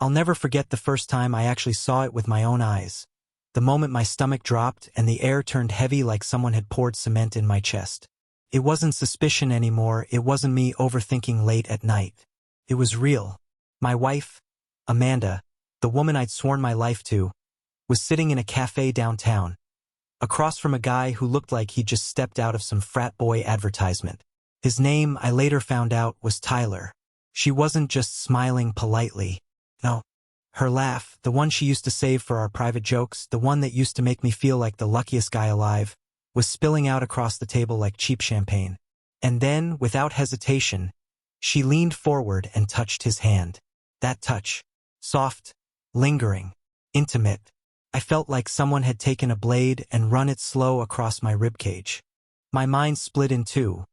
I'll never forget the first time I actually saw it with my own eyes. The moment my stomach dropped and the air turned heavy like someone had poured cement in my chest. It wasn't suspicion anymore, it wasn't me overthinking late at night. It was real. My wife, Amanda, the woman I'd sworn my life to, was sitting in a cafe downtown, across from a guy who looked like he'd just stepped out of some frat boy advertisement. His name, I later found out, was Tyler. She wasn't just smiling politely. No. Her laugh, the one she used to save for our private jokes, the one that used to make me feel like the luckiest guy alive, was spilling out across the table like cheap champagne. And then, without hesitation, she leaned forward and touched his hand. That touch. Soft, lingering, intimate. I felt like someone had taken a blade and run it slow across my ribcage. My mind split in two.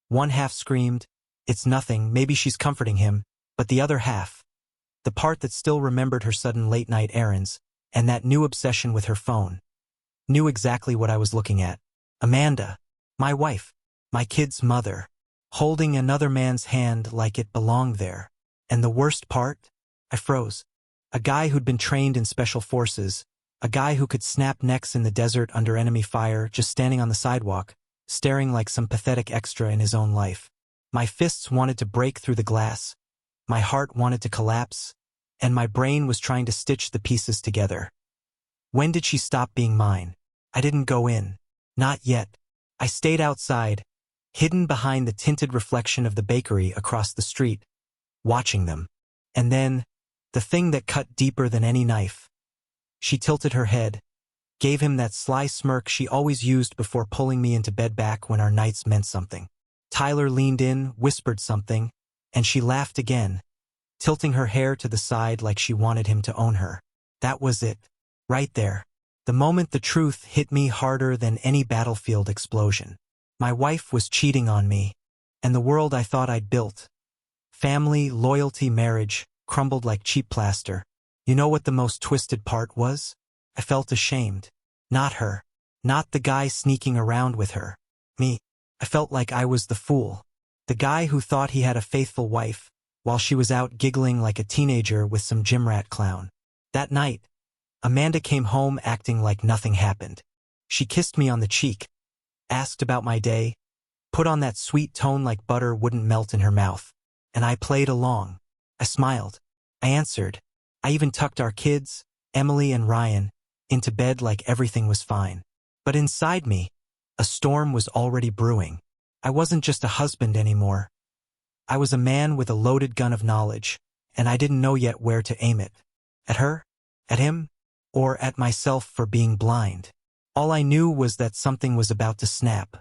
One half screamed, "It's nothing, maybe she's comforting him," but the other half, the part that still remembered her sudden late-night errands, and that new obsession with her phone, knew exactly what I was looking at. Amanda, my wife, my kid's mother, holding another man's hand like it belonged there. And the worst part? I froze. A guy who'd been trained in special forces, a guy who could snap necks in the desert under enemy fire, just standing on the sidewalk, staring like some pathetic extra in his own life. My fists wanted to break through the glass. My heart wanted to collapse, and my brain was trying to stitch the pieces together. When did she stop being mine? I didn't go in. Not yet. I stayed outside, hidden behind the tinted reflection of the bakery across the street, watching them. And then, the thing that cut deeper than any knife. She tilted her head, gave him that sly smirk she always used before pulling me into bed back when our nights meant something. Tyler leaned in, whispered something, and she laughed again, tilting her hair to the side like she wanted him to own her. That was it. Right there. The moment the truth hit me harder than any battlefield explosion. My wife was cheating on me, and the world I thought I'd built, family, loyalty, marriage, crumbled like cheap plaster. You know what the most twisted part was? I felt ashamed. Not her. Not the guy sneaking around with her. Me. I felt like I was the fool. The guy who thought he had a faithful wife, while she was out giggling like a teenager with some gym rat clown. That night, Amanda came home acting like nothing happened. She kissed me on the cheek, asked about my day, put on that sweet tone like butter wouldn't melt in her mouth. And I played along. I smiled. I answered. I even tucked our kids, Emily and Ryan, into bed like everything was fine. But inside me, a storm was already brewing. I wasn't just a husband anymore. I was a man with a loaded gun of knowledge, and I didn't know yet where to aim it. At her? At him? Or at myself for being blind? All I knew was that something was about to snap.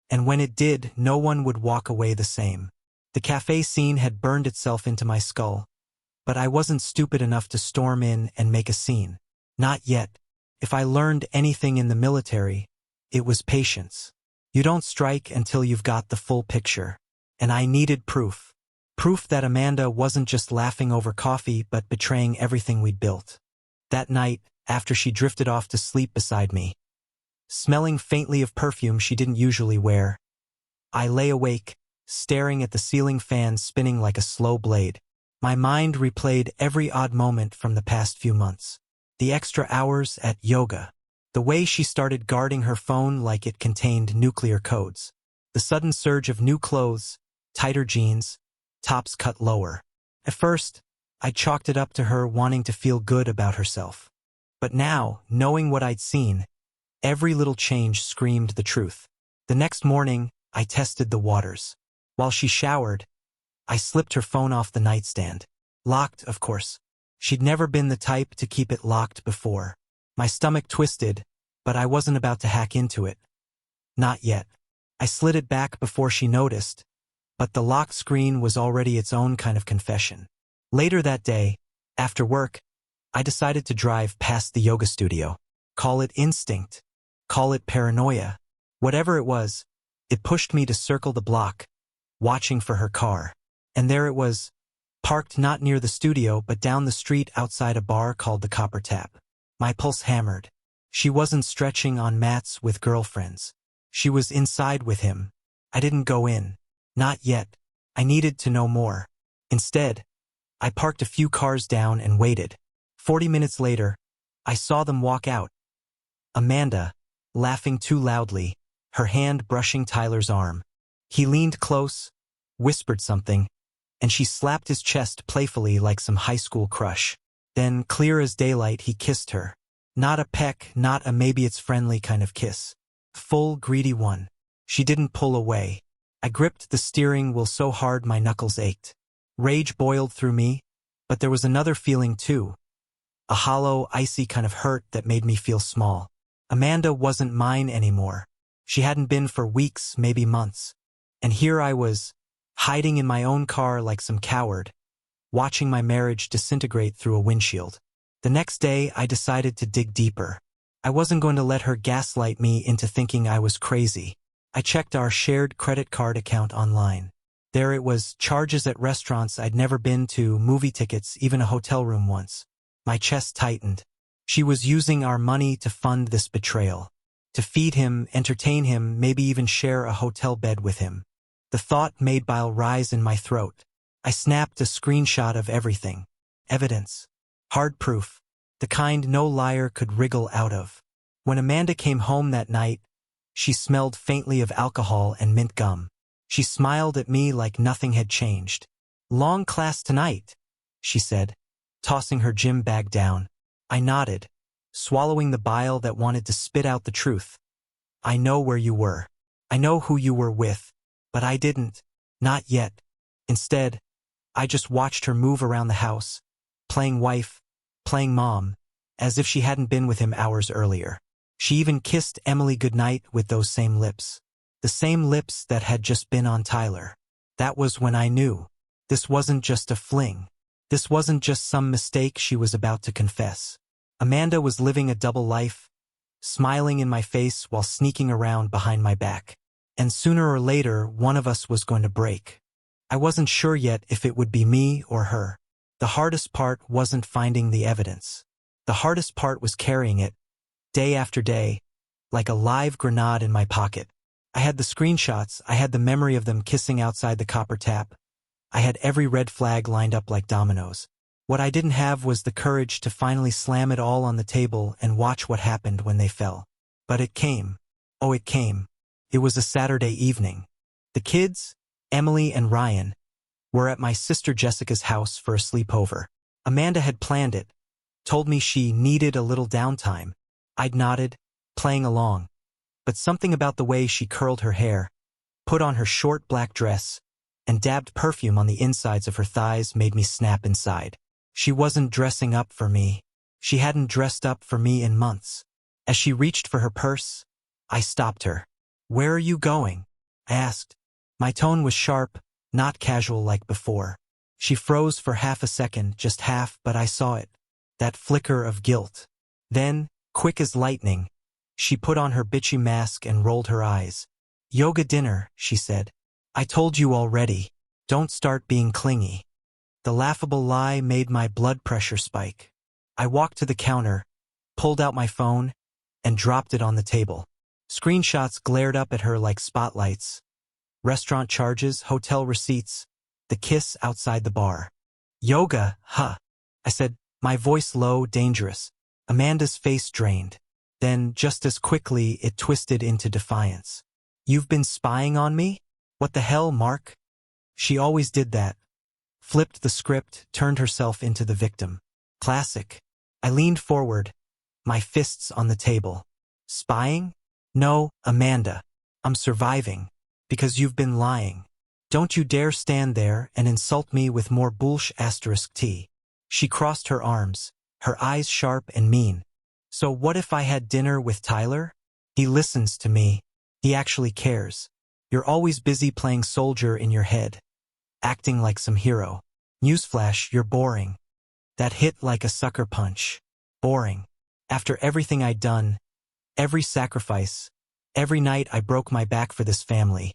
And when it did, no one would walk away the same. The cafe scene had burned itself into my skull. But I wasn't stupid enough to storm in and make a scene. Not yet. If I learned anything in the military, it was patience. You don't strike until you've got the full picture. And I needed proof. Proof that Amanda wasn't just laughing over coffee but betraying everything we'd built. That night, after she drifted off to sleep beside me, smelling faintly of perfume she didn't usually wear, I lay awake, staring at the ceiling fan spinning like a slow blade. My mind replayed every odd moment from the past few months. The extra hours at yoga. The way she started guarding her phone like it contained nuclear codes. The sudden surge of new clothes, tighter jeans, tops cut lower. At first, I chalked it up to her wanting to feel good about herself. But now, knowing what I'd seen, every little change screamed the truth. The next morning, I tested the waters. While she showered, I slipped her phone off the nightstand. Locked, of course. She'd never been the type to keep it locked before. My stomach twisted, but I wasn't about to hack into it. Not yet. I slid it back before she noticed, but the locked screen was already its own kind of confession. Later that day, after work, I decided to drive past the yoga studio. Call it instinct. Call it paranoia. Whatever it was, it pushed me to circle the block, watching for her car. And there it was, parked not near the studio but down the street outside a bar called the Copper Tap. My pulse hammered. She wasn't stretching on mats with girlfriends. She was inside with him. I didn't go in. Not yet. I needed to know more. Instead, I parked a few cars down and waited. 40 minutes later, I saw them walk out. Amanda, laughing too loudly, her hand brushing Tyler's arm. He leaned close, whispered something, and she slapped his chest playfully like some high school crush. Then, clear as daylight, he kissed her. Not a peck, not a maybe it's friendly kind of kiss. Full, greedy one. She didn't pull away. I gripped the steering wheel so hard my knuckles ached. Rage boiled through me, but there was another feeling too. A hollow, icy kind of hurt that made me feel small. Amanda wasn't mine anymore. She hadn't been for weeks, maybe months. And here I was, hiding in my own car like some coward, watching my marriage disintegrate through a windshield. The next day, I decided to dig deeper. I wasn't going to let her gaslight me into thinking I was crazy. I checked our shared credit card account online. There it was, charges at restaurants I'd never been to, movie tickets, even a hotel room once. My chest tightened. She was using our money to fund this betrayal. To feed him, entertain him, maybe even share a hotel bed with him. The thought made bile rise in my throat. I snapped a screenshot of everything. Evidence. Hard proof. The kind no liar could wriggle out of. When Amanda came home that night, she smelled faintly of alcohol and mint gum. She smiled at me like nothing had changed. "Long class tonight," she said, tossing her gym bag down. I nodded, swallowing the bile that wanted to spit out the truth. "I know where you were. I know who you were with, but I didn't. Not yet." Instead, I just watched her move around the house, playing wife, playing mom, as if she hadn't been with him hours earlier. She even kissed Emily goodnight with those same lips. The same lips that had just been on Tyler. That was when I knew. This wasn't just a fling. This wasn't just some mistake she was about to confess. Amanda was living a double life, smiling in my face while sneaking around behind my back. And sooner or later, one of us was going to break. I wasn't sure yet if it would be me or her. The hardest part wasn't finding the evidence. The hardest part was carrying it, day after day, like a live grenade in my pocket. I had the screenshots, I had the memory of them kissing outside the copper tap. I had every red flag lined up like dominoes. What I didn't have was the courage to finally slam it all on the table and watch what happened when they fell. But it came. Oh, it came. It was a Saturday evening. The kids, Emily and Ryan, were at my sister Jessica's house for a sleepover. Amanda had planned it, told me she needed a little downtime. I'd nodded, playing along. But something about the way she curled her hair, put on her short black dress, and dabbed perfume on the insides of her thighs made me snap inside. She wasn't dressing up for me. She hadn't dressed up for me in months. As she reached for her purse, I stopped her. "Where are you going?" I asked. My tone was sharp, not casual like before. She froze for half a second, just half, but I saw it. That flicker of guilt. Then, quick as lightning, she put on her bitchy mask and rolled her eyes. "Yoga dinner," she said. "I told you already. Don't start being clingy." The laughable lie made my blood pressure spike. I walked to the counter, pulled out my phone, and dropped it on the table. Screenshots glared up at her like spotlights. Restaurant charges, hotel receipts, the kiss outside the bar. "Yoga, huh?" I said, my voice low, dangerous. Amanda's face drained. Then, just as quickly, it twisted into defiance. "You've been spying on me? What the hell, Mark?" She always did that. Flipped the script, turned herself into the victim. Classic. I leaned forward, my fists on the table. "Spying? No, Amanda. I'm surviving. Because you've been lying. Don't you dare stand there and insult me with more **T. She crossed her arms, her eyes sharp and mean. "So what if I had dinner with Tyler? He listens to me. He actually cares. You're always busy playing soldier in your head. Acting like some hero. Newsflash, you're boring." That hit like a sucker punch. Boring. After everything I'd done, every sacrifice, every night I broke my back for this family.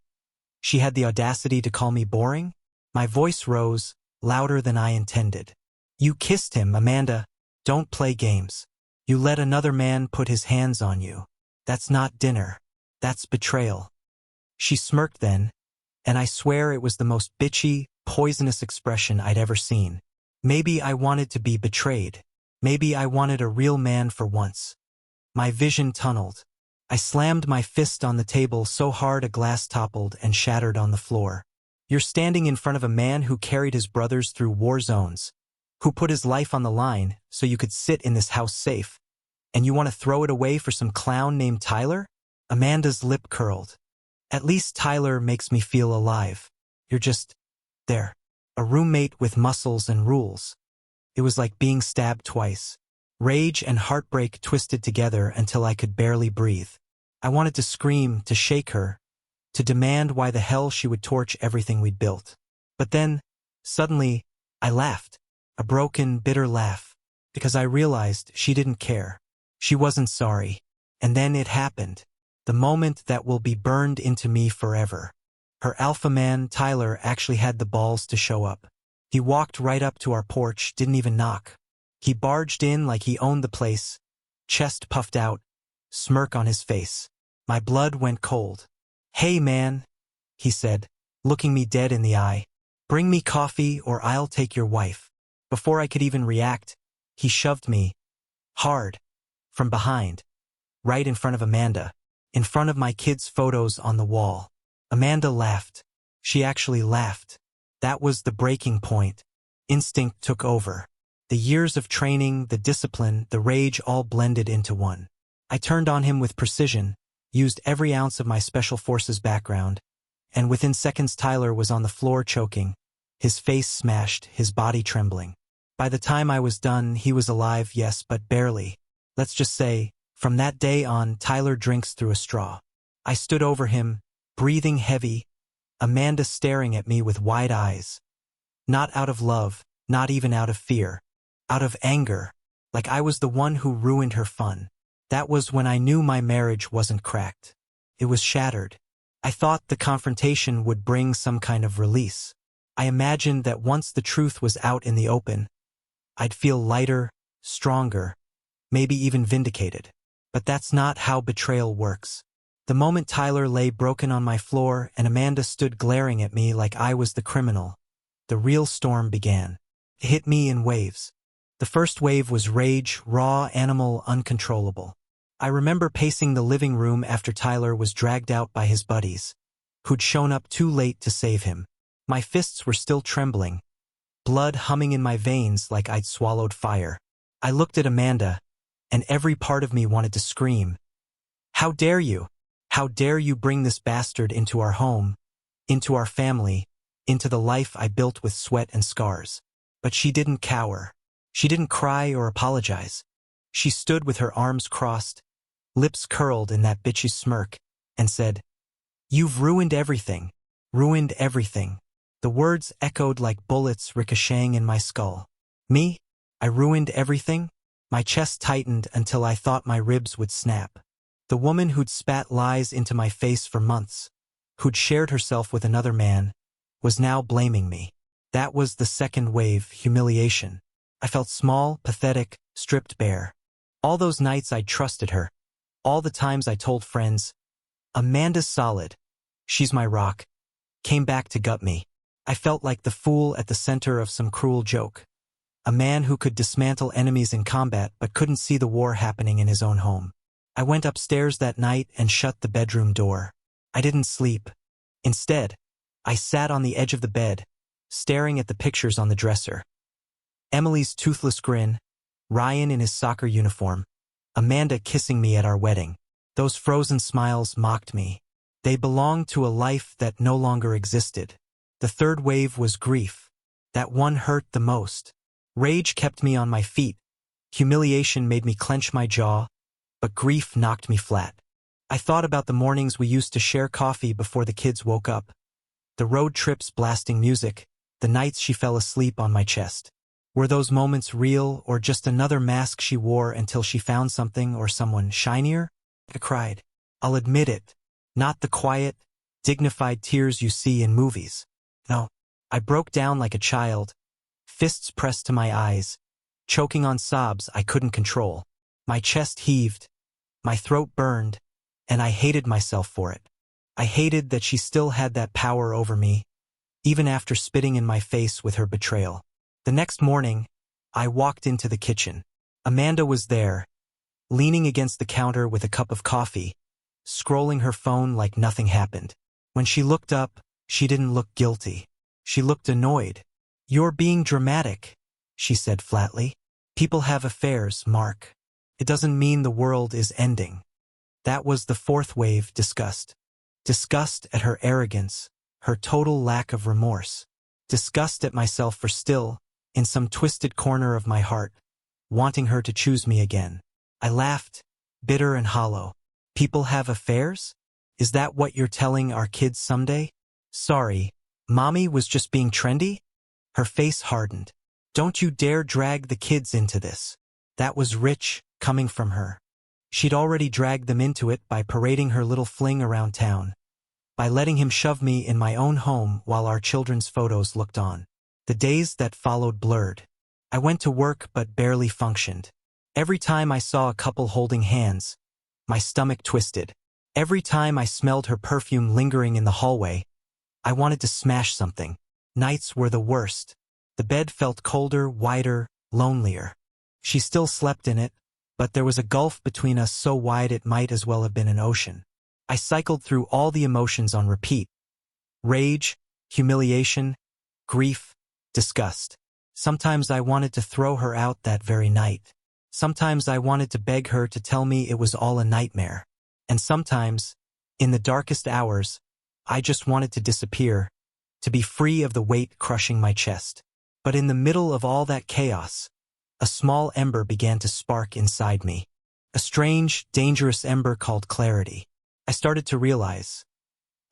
She had the audacity to call me boring? My voice rose, louder than I intended. "You kissed him, Amanda. Don't play games. You let another man put his hands on you. That's not dinner. That's betrayal." She smirked then, and I swear it was the most bitchy, poisonous expression I'd ever seen. Maybe I wanted to be betrayed. Maybe I wanted a real man for once. My vision tunneled. I slammed my fist on the table so hard a glass toppled and shattered on the floor. You're standing in front of a man who carried his brothers through war zones, who put his life on the line so you could sit in this house safe, and you want to throw it away for some clown named Tyler? Amanda's lip curled. At least Tyler makes me feel alive. You're just there. A roommate with muscles and rules. It was like being stabbed twice. Rage and heartbreak twisted together until I could barely breathe. I wanted to scream, to shake her, to demand why the hell she would torch everything we'd built. But then, suddenly, I laughed. A broken, bitter laugh. Because I realized she didn't care. She wasn't sorry. And then it happened. The moment that will be burned into me forever. Her alpha man, Tyler, actually had the balls to show up. He walked right up to our porch, didn't even knock. He barged in like he owned the place, chest puffed out, smirk on his face. My blood went cold. "Hey man," he said, looking me dead in the eye. "Bring me coffee or I'll take your wife." Before I could even react, he shoved me, hard, from behind, right in front of Amanda, in front of my kids' photos on the wall. Amanda laughed. She actually laughed. That was the breaking point. Instinct took over. The years of training, the discipline, the rage all blended into one. I turned on him with precision, used every ounce of my special forces background, and within seconds Tyler was on the floor choking, his face smashed, his body trembling. By the time I was done, he was alive, yes, but barely. Let's just say, from that day on, Tyler drinks through a straw. I stood over him, breathing heavy, Amanda staring at me with wide eyes. Not out of love, not even out of fear. Out of anger, like I was the one who ruined her fun. That was when I knew my marriage wasn't cracked. It was shattered. I thought the confrontation would bring some kind of release. I imagined that once the truth was out in the open, I'd feel lighter, stronger, maybe even vindicated. But that's not how betrayal works. The moment Tyler lay broken on my floor and Amanda stood glaring at me like I was the criminal, the real storm began. It hit me in waves. The first wave was rage, raw, animal, uncontrollable. I remember pacing the living room after Tyler was dragged out by his buddies, who'd shown up too late to save him. My fists were still trembling, blood humming in my veins like I'd swallowed fire. I looked at Amanda, and every part of me wanted to scream. "How dare you? How dare you bring this bastard into our home, into our family, into the life I built with sweat and scars?" But she didn't cower. She didn't cry or apologize. She stood with her arms crossed, lips curled in that bitchy smirk, and said, "You've ruined everything. Ruined everything." The words echoed like bullets ricocheting in my skull. Me? I ruined everything? My chest tightened until I thought my ribs would snap. The woman who'd spat lies into my face for months, who'd shared herself with another man, was now blaming me. That was the second wave, humiliation. I felt small, pathetic, stripped bare. All those nights I'd trusted her. All the times I told friends, "Amanda's solid. She's my rock," came back to gut me. I felt like the fool at the center of some cruel joke. A man who could dismantle enemies in combat but couldn't see the war happening in his own home. I went upstairs that night and shut the bedroom door. I didn't sleep. Instead, I sat on the edge of the bed, staring at the pictures on the dresser. Emily's toothless grin, Ryan in his soccer uniform, Amanda kissing me at our wedding. Those frozen smiles mocked me. They belonged to a life that no longer existed. The third wave was grief. That one hurt the most. Rage kept me on my feet. Humiliation made me clench my jaw, but grief knocked me flat. I thought about the mornings we used to share coffee before the kids woke up, the road trips blasting music, the nights she fell asleep on my chest. Were those moments real or just another mask she wore until she found something or someone shinier? I cried. I'll admit it. Not the quiet, dignified tears you see in movies. No, I broke down like a child, fists pressed to my eyes, choking on sobs I couldn't control. My chest heaved, my throat burned, and I hated myself for it. I hated that she still had that power over me, even after spitting in my face with her betrayal. The next morning, I walked into the kitchen. Amanda was there, leaning against the counter with a cup of coffee, scrolling her phone like nothing happened. When she looked up, she didn't look guilty. She looked annoyed. "You're being dramatic," she said flatly. "People have affairs, Mark. It doesn't mean the world is ending." That was the fourth wave, disgust. Disgust at her arrogance, her total lack of remorse. Disgust at myself for still, in some twisted corner of my heart, wanting her to choose me again. I laughed, bitter and hollow. "People have affairs? Is that what you're telling our kids someday?" "Sorry, Mommy was just being trendy?" Her face hardened. "Don't you dare drag the kids into this." That was rich, coming from her. She'd already dragged them into it by parading her little fling around town, by letting him shove me in my own home while our children's photos looked on. The days that followed blurred. I went to work but barely functioned. Every time I saw a couple holding hands, my stomach twisted. Every time I smelled her perfume lingering in the hallway, I wanted to smash something. Nights were the worst. The bed felt colder, wider, lonelier. She still slept in it, but there was a gulf between us so wide it might as well have been an ocean. I cycled through all the emotions on repeat. Rage, humiliation, grief, disgust. Sometimes I wanted to throw her out that very night. Sometimes I wanted to beg her to tell me it was all a nightmare. And sometimes, in the darkest hours, I just wanted to disappear, to be free of the weight crushing my chest. But in the middle of all that chaos, a small ember began to spark inside me. A strange, dangerous ember called clarity. I started to realize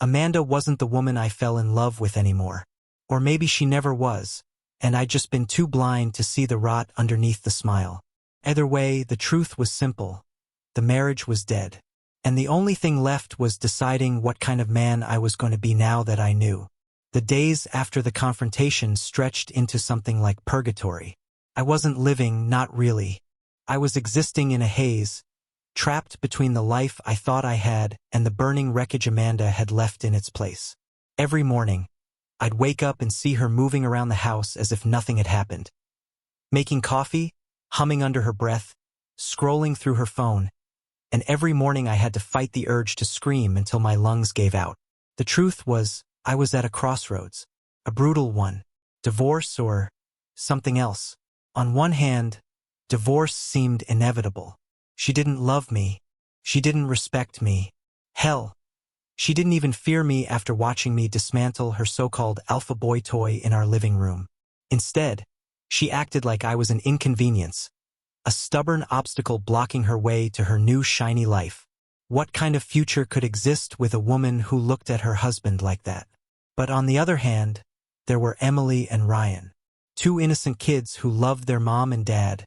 Amanda wasn't the woman I fell in love with anymore. Or maybe she never was, and I'd just been too blind to see the rot underneath the smile. Either way, the truth was simple. The marriage was dead. And the only thing left was deciding what kind of man I was going to be now that I knew. The days after the confrontation stretched into something like purgatory. I wasn't living, not really. I was existing in a haze, trapped between the life I thought I had and the burning wreckage Amanda had left in its place. Every morning, I'd wake up and see her moving around the house as if nothing had happened. Making coffee, humming under her breath, scrolling through her phone, and every morning I had to fight the urge to scream until my lungs gave out. The truth was, I was at a crossroads, a brutal one. Divorce or something else. On one hand, divorce seemed inevitable. She didn't love me. She didn't respect me. Hell, she didn't even fear me after watching me dismantle her so-called alpha boy toy in our living room. Instead, she acted like I was an inconvenience, a stubborn obstacle blocking her way to her new shiny life. What kind of future could exist with a woman who looked at her husband like that? But on the other hand, there were Emily and Ryan. Two innocent kids who loved their mom and dad,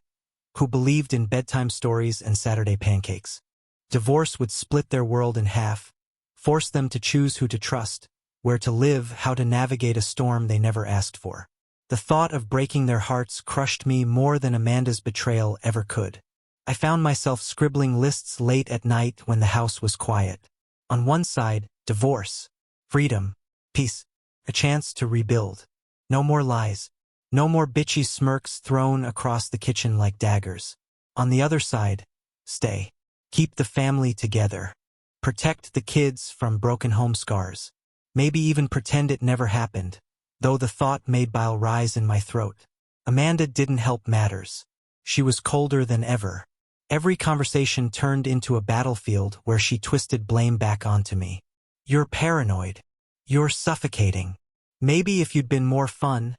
who believed in bedtime stories and Saturday pancakes. Divorce would split their world in half, force them to choose who to trust, where to live, how to navigate a storm they never asked for. The thought of breaking their hearts crushed me more than Amanda's betrayal ever could. I found myself scribbling lists late at night when the house was quiet. On one side, divorce, freedom, peace, a chance to rebuild. No more lies. No more bitchy smirks thrown across the kitchen like daggers. On the other side, stay. Keep the family together. Protect the kids from broken home scars. Maybe even pretend it never happened, though the thought made bile rise in my throat. Amanda didn't help matters. She was colder than ever. Every conversation turned into a battlefield where she twisted blame back onto me. "You're paranoid. You're suffocating. Maybe if you'd been more fun,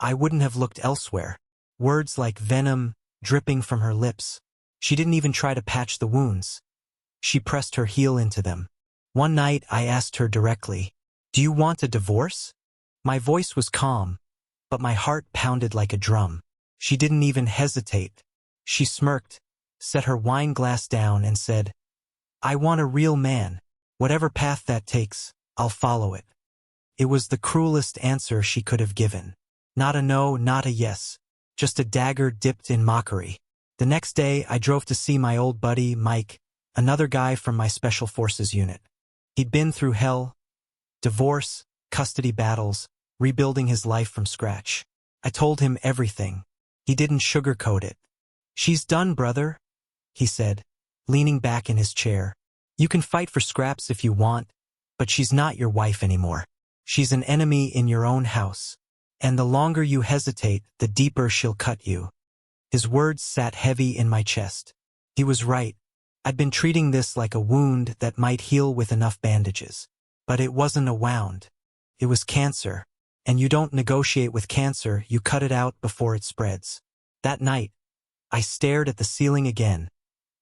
I wouldn't have looked elsewhere." Words like venom dripping from her lips. She didn't even try to patch the wounds. She pressed her heel into them. One night I asked her directly, "Do you want a divorce?" My voice was calm, but my heart pounded like a drum. She didn't even hesitate. She smirked, set her wine glass down and said, "I want a real man. Whatever path that takes, I'll follow it." It was the cruelest answer she could have given. Not a no, not a yes, just a dagger dipped in mockery. The next day, I drove to see my old buddy, Mike, another guy from my Special Forces unit. He'd been through hell, divorce, custody battles, rebuilding his life from scratch. I told him everything. He didn't sugarcoat it. "She's done, brother," he said, leaning back in his chair. "You can fight for scraps if you want, but she's not your wife anymore. She's an enemy in your own house. And the longer you hesitate, the deeper she'll cut you." His words sat heavy in my chest. He was right. I'd been treating this like a wound that might heal with enough bandages. But it wasn't a wound. It was cancer. And you don't negotiate with cancer, you cut it out before it spreads. That night, I stared at the ceiling again,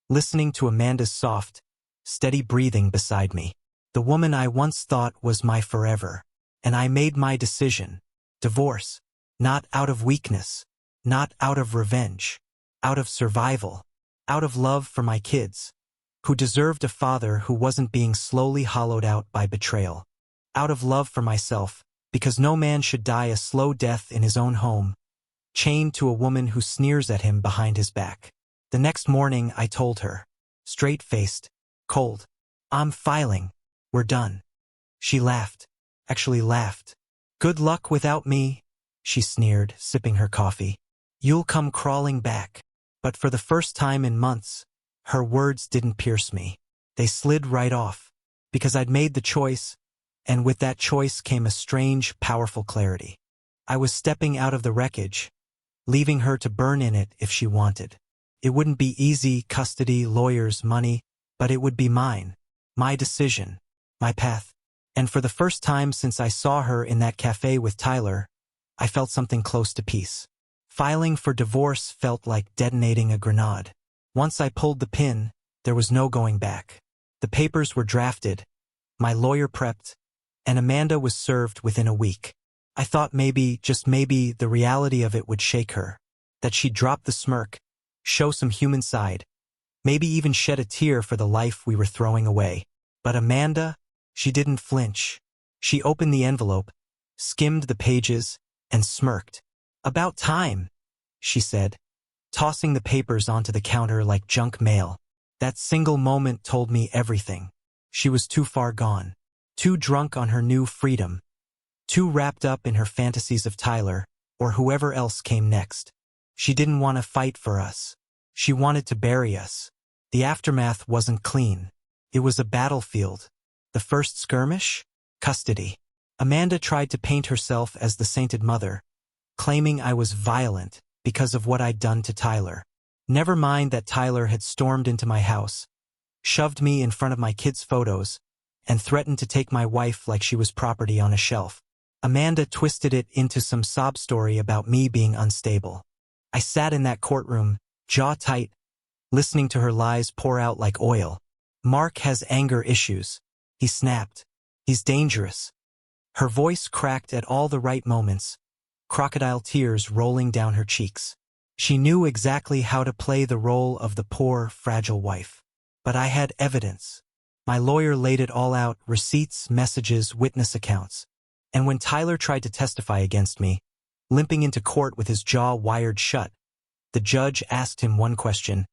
listening to Amanda's soft, steady breathing beside me. The woman I once thought was my forever. And I made my decision. Divorce. Not out of weakness. Not out of revenge. Out of survival. Out of love for my kids, who deserved a father who wasn't being slowly hollowed out by betrayal. Out of love for myself, because no man should die a slow death in his own home, chained to a woman who sneers at him behind his back. The next morning I told her, straight-faced, cold, "I'm filing. We're done." She laughed. Actually laughed. "Good luck without me," she sneered, sipping her coffee. "You'll come crawling back." But for the first time in months, her words didn't pierce me. They slid right off, because I'd made the choice, and with that choice came a strange, powerful clarity. I was stepping out of the wreckage, leaving her to burn in it if she wanted. It wouldn't be easy, custody, lawyers, money, but it would be mine. My decision. My path. And for the first time since I saw her in that cafe with Tyler, I felt something close to peace. Filing for divorce felt like detonating a grenade. Once I pulled the pin, there was no going back. The papers were drafted, my lawyer prepped, and Amanda was served within a week. I thought maybe, just maybe, the reality of it would shake her. That she'd drop the smirk, show some human side, maybe even shed a tear for the life we were throwing away. But Amanda, she didn't flinch. She opened the envelope, skimmed the pages, and smirked. "About time," she said, tossing the papers onto the counter like junk mail. That single moment told me everything. She was too far gone. Too drunk on her new freedom. Too wrapped up in her fantasies of Tyler, or whoever else came next. She didn't want to fight for us. She wanted to bury us. The aftermath wasn't clean. It was a battlefield. The first skirmish? Custody. Amanda tried to paint herself as the sainted mother, claiming I was violent because of what I'd done to Tyler. Never mind that Tyler had stormed into my house, shoved me in front of my kids' photos, and threatened to take my wife like she was property on a shelf. Amanda twisted it into some sob story about me being unstable. I sat in that courtroom, jaw tight, listening to her lies pour out like oil. "Mark has anger issues," he snapped. "He's dangerous." Her voice cracked at all the right moments, crocodile tears rolling down her cheeks. She knew exactly how to play the role of the poor, fragile wife. But I had evidence. My lawyer laid it all out, receipts, messages, witness accounts. And when Tyler tried to testify against me, limping into court with his jaw wired shut, the judge asked him one question.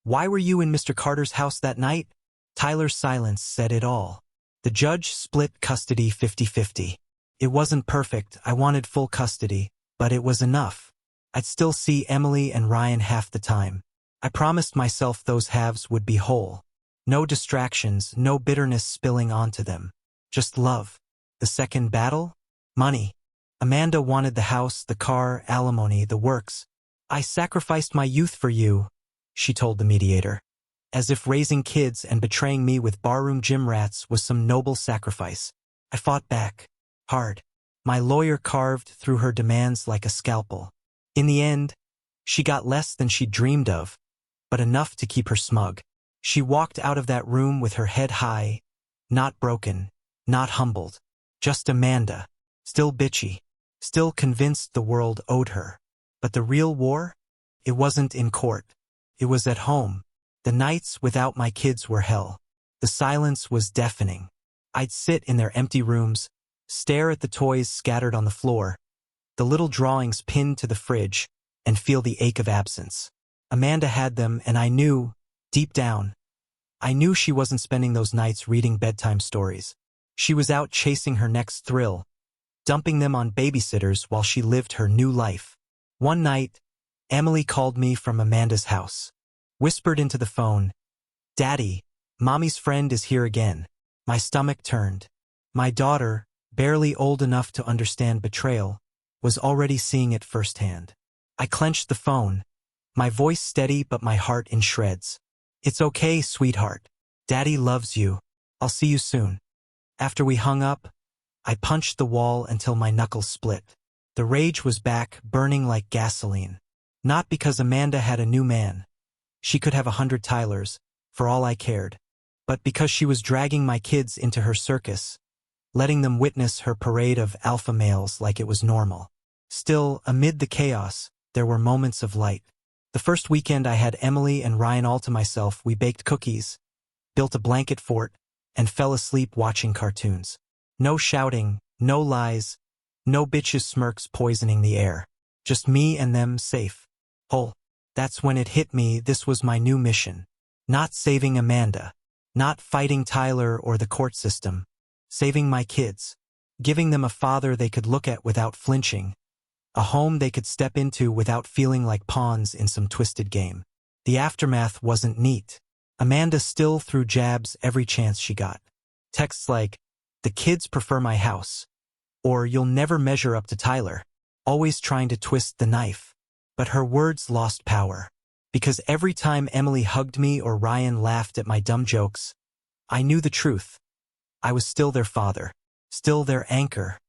"Why were you in Mr. Carter's house that night?" Tyler's silence said it all. The judge split custody 50-50. It wasn't perfect, I wanted full custody, but it was enough. I'd still see Emily and Ryan half the time. I promised myself those halves would be whole. No distractions, no bitterness spilling onto them. Just love. The second battle? Money. Amanda wanted the house, the car, alimony, the works. "I sacrificed my youth for you," she told the mediator. As if raising kids and betraying me with barroom gym rats was some noble sacrifice. I fought back. Hard. My lawyer carved through her demands like a scalpel. In the end, she got less than she dreamed of, but enough to keep her smug. She walked out of that room with her head high, not broken, not humbled. Just Amanda, still bitchy, still convinced the world owed her. But the real war? It wasn't in court. It was at home. The nights without my kids were hell. The silence was deafening. I'd sit in their empty rooms, stare at the toys scattered on the floor, the little drawings pinned to the fridge, and feel the ache of absence. Amanda had them, and I knew, deep down, I knew she wasn't spending those nights reading bedtime stories. She was out chasing her next thrill, dumping them on babysitters while she lived her new life. One night, Emily called me from Amanda's house. Whispered into the phone, "Daddy, Mommy's friend is here again." My stomach turned. My daughter, barely old enough to understand betrayal, was already seeing it firsthand. I clenched the phone, my voice steady but my heart in shreds. "It's okay, sweetheart. Daddy loves you. I'll see you soon." After we hung up, I punched the wall until my knuckles split. The rage was back, burning like gasoline. Not because Amanda had a new man. She could have 100 Tylers, for all I cared. But because she was dragging my kids into her circus, letting them witness her parade of alpha males like it was normal. Still, amid the chaos, there were moments of light. The first weekend I had Emily and Ryan all to myself. We baked cookies, built a blanket fort, and fell asleep watching cartoons. No shouting, no lies, no bitches smirks poisoning the air. Just me and them safe. Whole. That's when it hit me, this was my new mission. Not saving Amanda. Not fighting Tyler or the court system. Saving my kids. Giving them a father they could look at without flinching. A home they could step into without feeling like pawns in some twisted game. The aftermath wasn't neat. Amanda still threw jabs every chance she got. Texts like, "The kids prefer my house," or "You'll never measure up to Tyler," always trying to twist the knife. But her words lost power. Because every time Emily hugged me or Ryan laughed at my dumb jokes, I knew the truth. I was still their father, still their anchor.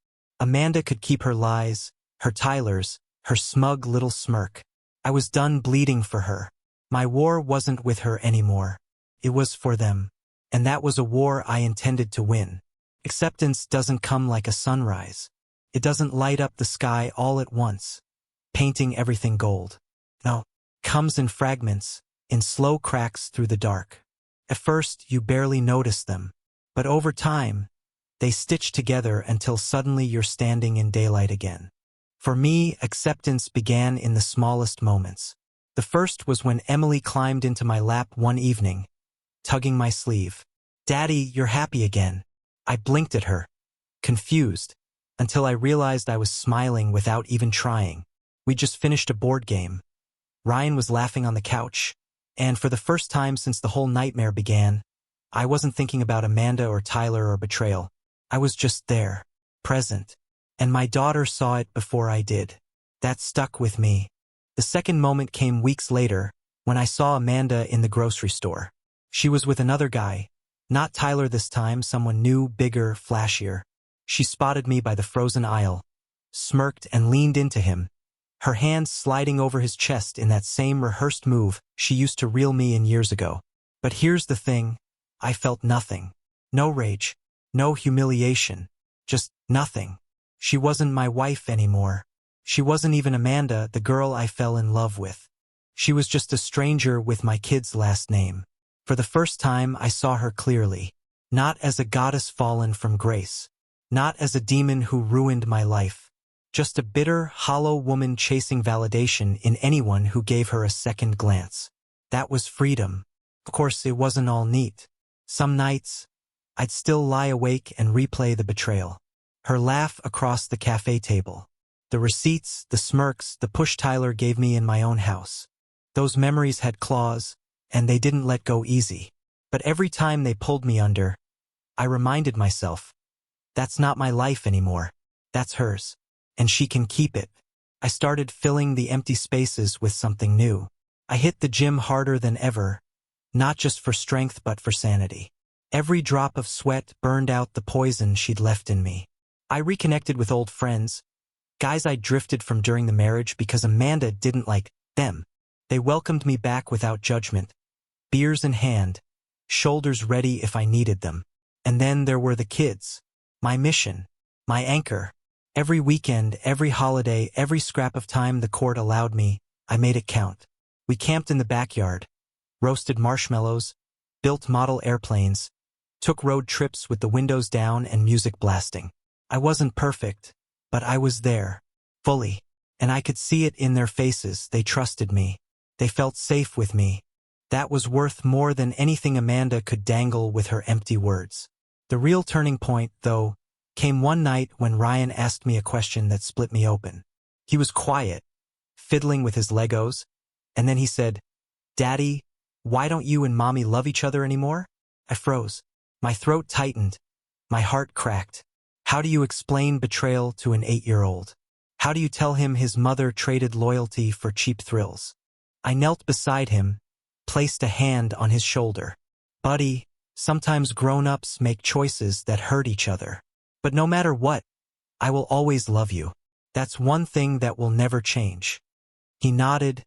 Amanda could keep her lies, her Tylers, her smug little smirk. I was done bleeding for her. My war wasn't with her anymore. It was for them. And that was a war I intended to win. Acceptance doesn't come like a sunrise. It doesn't light up the sky all at once, painting everything gold. No, it comes in fragments, in slow cracks through the dark. At first, you barely notice them. But over time, they stitch together until suddenly you're standing in daylight again. For me, acceptance began in the smallest moments. The first was when Emily climbed into my lap one evening, tugging my sleeve. "Daddy, you're happy again." I blinked at her, confused, until I realized I was smiling without even trying. We just finished a board game. Ryan was laughing on the couch, and for the first time since the whole nightmare began, I wasn't thinking about Amanda or Tyler or betrayal. I was just there, present. And my daughter saw it before I did. That stuck with me. The second moment came weeks later, when I saw Amanda in the grocery store. She was with another guy. Not Tyler this time, someone new, bigger, flashier. She spotted me by the frozen aisle, smirked and leaned into him, her hands sliding over his chest in that same rehearsed move she used to reel me in years ago. But here's the thing, I felt nothing. No rage, no humiliation, just nothing. She wasn't my wife anymore. She wasn't even Amanda, the girl I fell in love with. She was just a stranger with my kid's last name. For the first time, I saw her clearly. Not as a goddess fallen from grace. Not as a demon who ruined my life. Just a bitter, hollow woman chasing validation in anyone who gave her a second glance. That was freedom. Of course, it wasn't all neat. Some nights, I'd still lie awake and replay the betrayal. Her laugh across the cafe table. The receipts, the smirks, the push Tyler gave me in my own house. Those memories had claws, and they didn't let go easy. But every time they pulled me under, I reminded myself, that's not my life anymore. That's hers. And she can keep it. I started filling the empty spaces with something new. I hit the gym harder than ever, not just for strength but for sanity. Every drop of sweat burned out the poison she'd left in me. I reconnected with old friends, guys I drifted from during the marriage because Amanda didn't like them. They welcomed me back without judgment, beers in hand, shoulders ready if I needed them. And then there were the kids, my mission, my anchor. Every weekend, every holiday, every scrap of time the court allowed me, I made it count. We camped in the backyard, roasted marshmallows, built model airplanes, took road trips with the windows down and music blasting. I wasn't perfect, but I was there, fully, and I could see it in their faces. They trusted me. They felt safe with me. That was worth more than anything Amanda could dangle with her empty words. The real turning point, though, came one night when Ryan asked me a question that split me open. He was quiet, fiddling with his Legos, and then he said, "Daddy, why don't you and Mommy love each other anymore?" I froze. My throat tightened. My heart cracked. How do you explain betrayal to an 8-year-old? How do you tell him his mother traded loyalty for cheap thrills? I knelt beside him, placed a hand on his shoulder. "Buddy, sometimes grown-ups make choices that hurt each other. But no matter what, I will always love you. That's one thing that will never change." He nodded,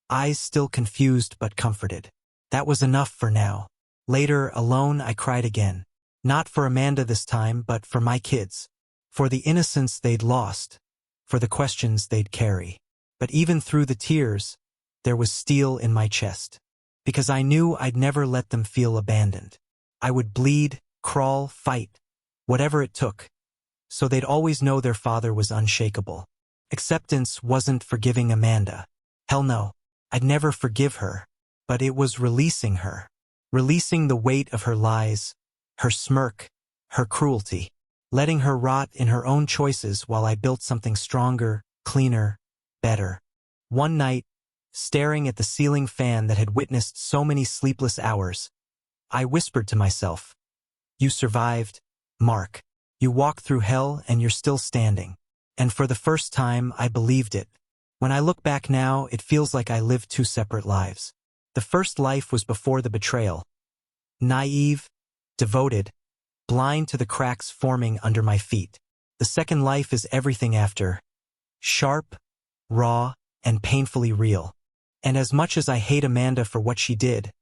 eyes still confused but comforted. That was enough for now. Later, alone, I cried again. Not for Amanda this time, but for my kids. For the innocence they'd lost. For the questions they'd carry. But even through the tears, there was steel in my chest. Because I knew I'd never let them feel abandoned. I would bleed, crawl, fight, whatever it took. So they'd always know their father was unshakable. Acceptance wasn't forgiving Amanda. Hell no, I'd never forgive her. But it was releasing her. Releasing the weight of her lies, her smirk, her cruelty. Letting her rot in her own choices while I built something stronger, cleaner, better. One night, staring at the ceiling fan that had witnessed so many sleepless hours, I whispered to myself, "You survived, Mark. You walked through hell and you're still standing." And for the first time, I believed it. When I look back now, it feels like I lived two separate lives. The first life was before the betrayal. Naive, devoted, blind to the cracks forming under my feet. The second life is everything after. Sharp, raw, and painfully real. And as much as I hate Amanda for what she did,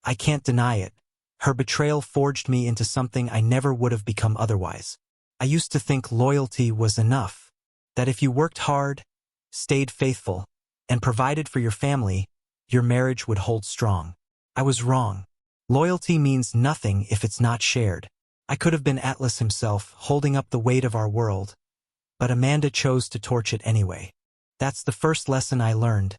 I can't deny it. Her betrayal forged me into something I never would have become otherwise. I used to think loyalty was enough. That if you worked hard, stayed faithful, and provided for your family, your marriage would hold strong. I was wrong. Loyalty means nothing if it's not shared. I could have been Atlas himself, holding up the weight of our world. But Amanda chose to torch it anyway. That's the first lesson I learned.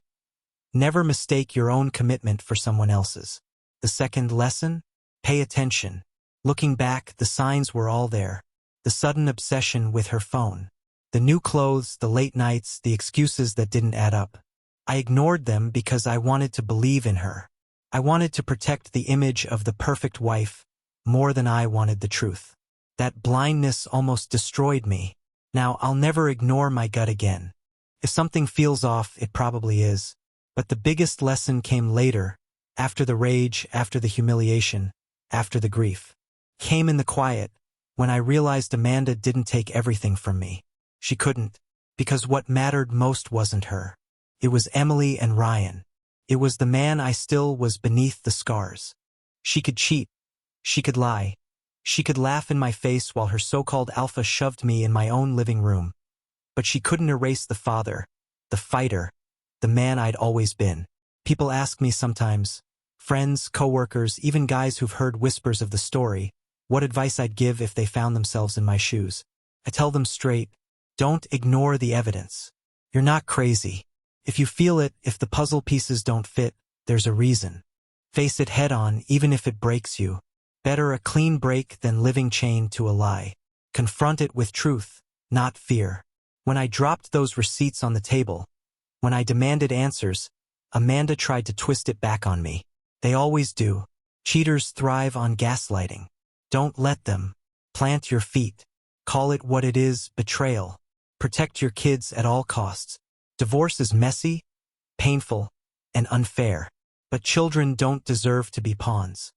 Never mistake your own commitment for someone else's. The second lesson? Pay attention. Looking back, the signs were all there. The sudden obsession with her phone. The new clothes, the late nights, the excuses that didn't add up. I ignored them because I wanted to believe in her. I wanted to protect the image of the perfect wife more than I wanted the truth. That blindness almost destroyed me. Now I'll never ignore my gut again. If something feels off, it probably is. But the biggest lesson came later, after the rage, after the humiliation, after the grief. Came in the quiet, when I realized Amanda didn't take everything from me. She couldn't, because what mattered most wasn't her. It was Emily and Ryan. It was the man I still was beneath the scars. She could cheat. She could lie. She could laugh in my face while her so-called alpha shoved me in my own living room. But she couldn't erase the father, the fighter, the man I'd always been. People ask me sometimes, friends, coworkers, even guys who've heard whispers of the story, what advice I'd give if they found themselves in my shoes. I tell them straight, don't ignore the evidence. You're not crazy. If you feel it, if the puzzle pieces don't fit, there's a reason. Face it head on, even if it breaks you. Better a clean break than living chained to a lie. Confront it with truth, not fear. When I dropped those receipts on the table, when I demanded answers, Amanda tried to twist it back on me. They always do. Cheaters thrive on gaslighting. Don't let them. Plant your feet. Call it what it is, betrayal. Protect your kids at all costs. Divorce is messy, painful, and unfair. But children don't deserve to be pawns.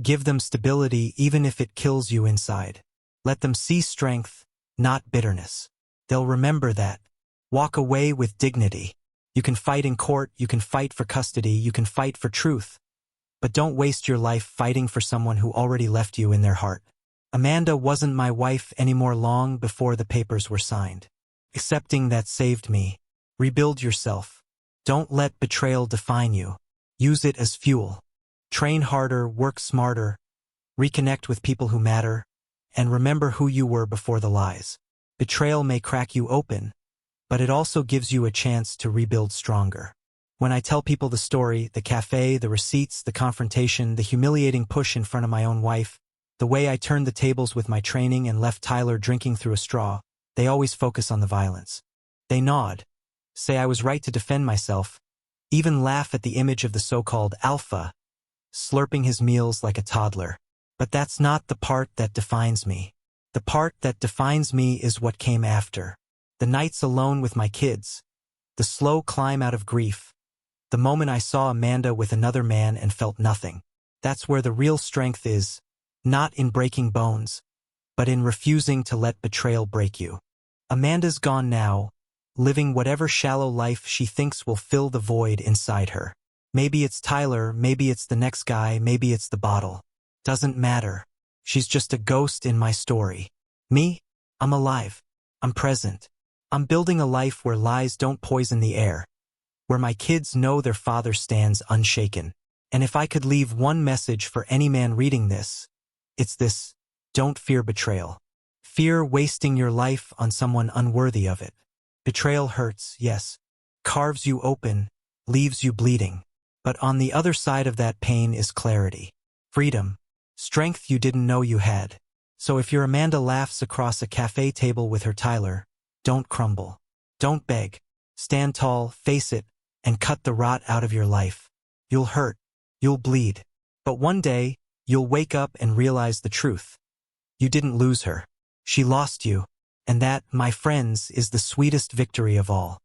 Give them stability even if it kills you inside. Let them see strength, not bitterness. They'll remember that. Walk away with dignity. You can fight in court, you can fight for custody, you can fight for truth. But don't waste your life fighting for someone who already left you in their heart. Amanda wasn't my wife anymore long before the papers were signed. Accepting that saved me. Rebuild yourself. Don't let betrayal define you. Use it as fuel. Train harder, work smarter, reconnect with people who matter, and remember who you were before the lies. Betrayal may crack you open, but it also gives you a chance to rebuild stronger. When I tell people the story, the cafe, the receipts, the confrontation, the humiliating push in front of my own wife, The way I turned the tables with my training and left Tyler drinking through a straw, they always focus on the violence. They nod, say I was right to defend myself, even laugh at the image of the so-called alpha, slurping his meals like a toddler. But that's not the part that defines me. The part that defines me is what came after. The nights alone with my kids. The slow climb out of grief. The moment I saw Amanda with another man and felt nothing. That's where the real strength is, not in breaking bones, but in refusing to let betrayal break you. Amanda's gone now, living whatever shallow life she thinks will fill the void inside her. Maybe it's Tyler, maybe it's the next guy, maybe it's the bottle. Doesn't matter. She's just a ghost in my story. Me? I'm alive. I'm present. I'm building a life where lies don't poison the air, where my kids know their father stands unshaken. And if I could leave one message for any man reading this, it's this: don't fear betrayal. Fear wasting your life on someone unworthy of it. Betrayal hurts, yes, carves you open, leaves you bleeding. But on the other side of that pain is clarity, freedom, strength you didn't know you had. So if your Amanda laughs across a cafe table with her Tyler, don't crumble. Don't beg. Stand tall, face it, and cut the rot out of your life. You'll hurt. You'll bleed. But one day, you'll wake up and realize the truth. You didn't lose her. She lost you. And that, my friends, is the sweetest victory of all.